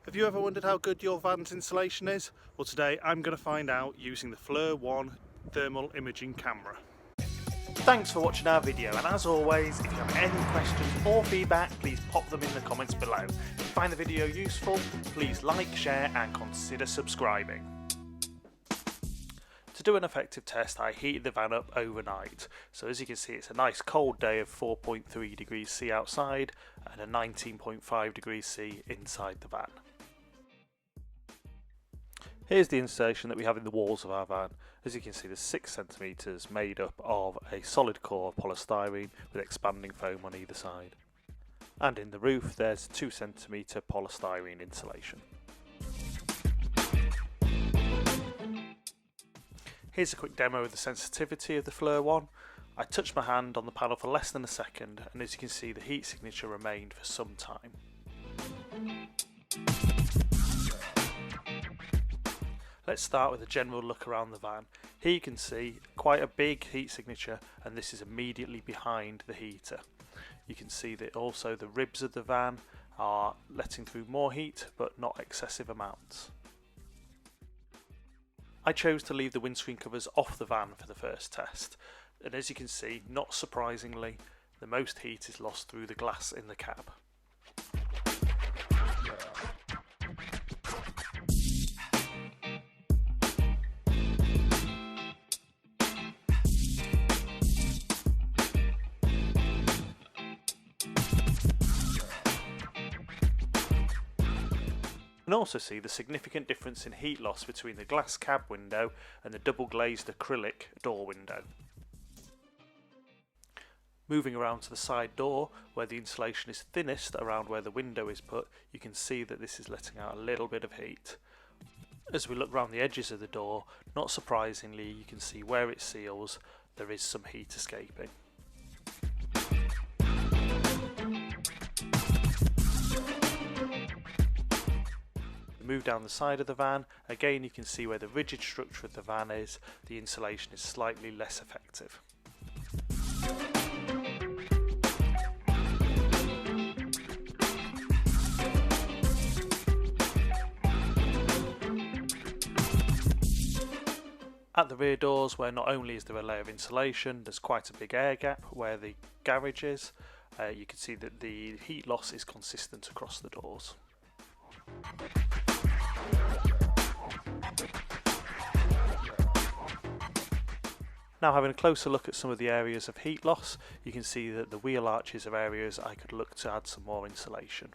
Have you ever wondered how good your van's insulation is? Well, today I'm going to find out using the FLIR One thermal imaging camera. Thanks for watching our video, and as always, if you have any questions or feedback, please pop them in the comments below. If you find the video useful, please like, share and consider subscribing. To do an effective test, I heated the van up overnight. So as you can see, it's a nice cold day of 4.3 degrees C outside and a 19.5 degrees C inside the van. Here's the insulation that we have in the walls of our van. As you can see, there's 6 centimeters made up of a solid core of polystyrene with expanding foam on either side. And in the roof, there's 2 centimeter polystyrene insulation. Here's a quick demo of the sensitivity of the FLIR One. I touched my hand on the panel for less than a second, and as you can see, the heat signature remained for some time. Let's start with a general look around the van. Here you can see quite a big heat signature, and this is immediately behind the heater. You can see that also the ribs of the van are letting through more heat, but not excessive amounts. I chose to leave the windscreen covers off the van for the first test, and as you can see, not surprisingly, the most heat is lost through the glass in the cab. You can also see the significant difference in heat loss between the glass cab window and the double glazed acrylic door window. Moving around to the side door, where the insulation is thinnest around where the window is put, you can see that this is letting out a little bit of heat. As we look around the edges of the door, not surprisingly, you can see where it seals, there is some heat escaping. Move down the side of the van, again you can see where the rigid structure of the van is, the insulation is slightly less effective. At the rear doors, where not only is there a layer of insulation, there's quite a big air gap where the garage is. You can see that the heat loss is consistent across the doors. Now, having a closer look at some of the areas of heat loss, you can see that the wheel arches are areas I could look to add some more insulation.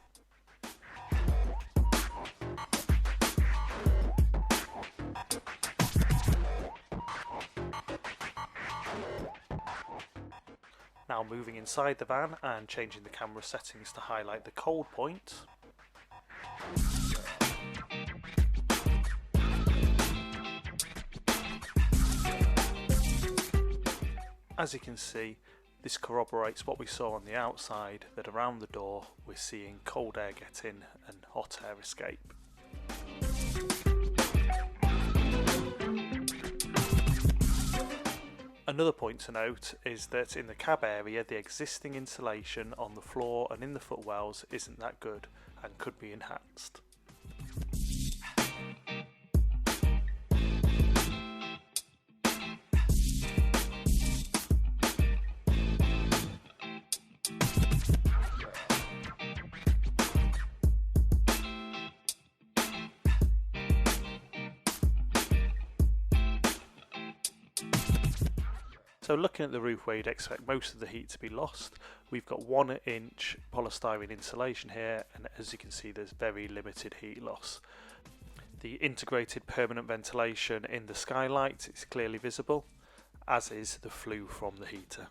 Now moving inside the van and changing the camera settings to highlight the cold point. As you can see, this corroborates what we saw on the outside, that around the door we're seeing cold air get in and hot air escape. Another point to note is that in the cab area, the existing insulation on the floor and in the footwells isn't that good and could be enhanced. So looking at the roof where you'd expect most of the heat to be lost, we've got 1-inch polystyrene insulation here, and as you can see there's very limited heat loss. The integrated permanent ventilation in the skylight is clearly visible, as is the flue from the heater.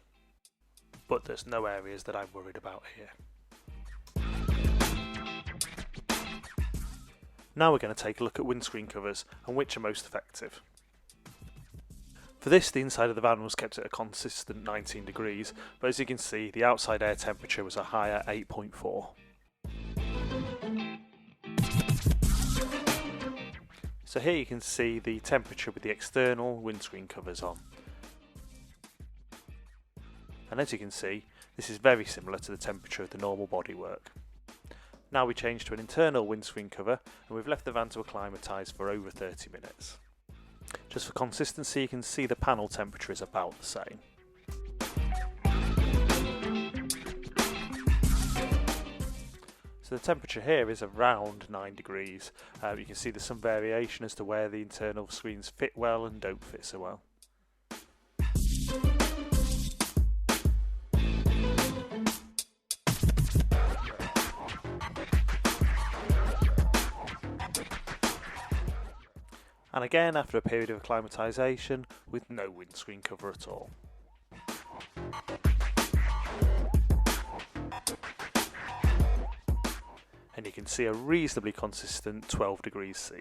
But there's no areas that I'm worried about here. Now we're going to take a look at windscreen covers and which are most effective. For this, the inside of the van was kept at a consistent 19 degrees, but as you can see, the outside air temperature was a higher 8.4. So here you can see the temperature with the external windscreen covers on. And as you can see, this is very similar to the temperature of the normal bodywork. Now we change to an internal windscreen cover, and we've left the van to acclimatise for over 30 minutes. Just for consistency, you can see the panel temperature is about the same. So the temperature here is around 9 degrees. You can see there's some variation as to where the internal screens fit well and don't fit so well. And again after a period of acclimatisation with no windscreen cover at all. And you can see a reasonably consistent 12 degrees C.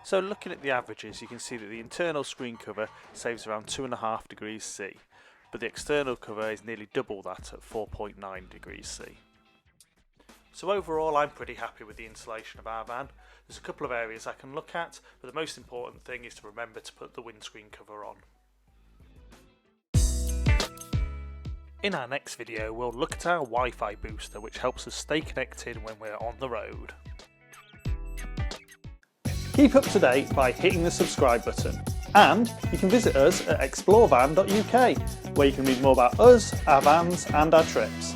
So looking at the averages, you can see that the internal screen cover saves around 2.5 degrees C, but the external cover is nearly double that at 4.9 degrees C. So overall, I'm pretty happy with the insulation of our van. There's a couple of areas I can look at, but the most important thing is to remember to put the windscreen cover on. In our next video, we'll look at our Wi-Fi booster, which helps us stay connected when we're on the road. Keep up to date by hitting the subscribe button, and you can visit us at explorevan.uk, where you can read more about us, our vans and our trips.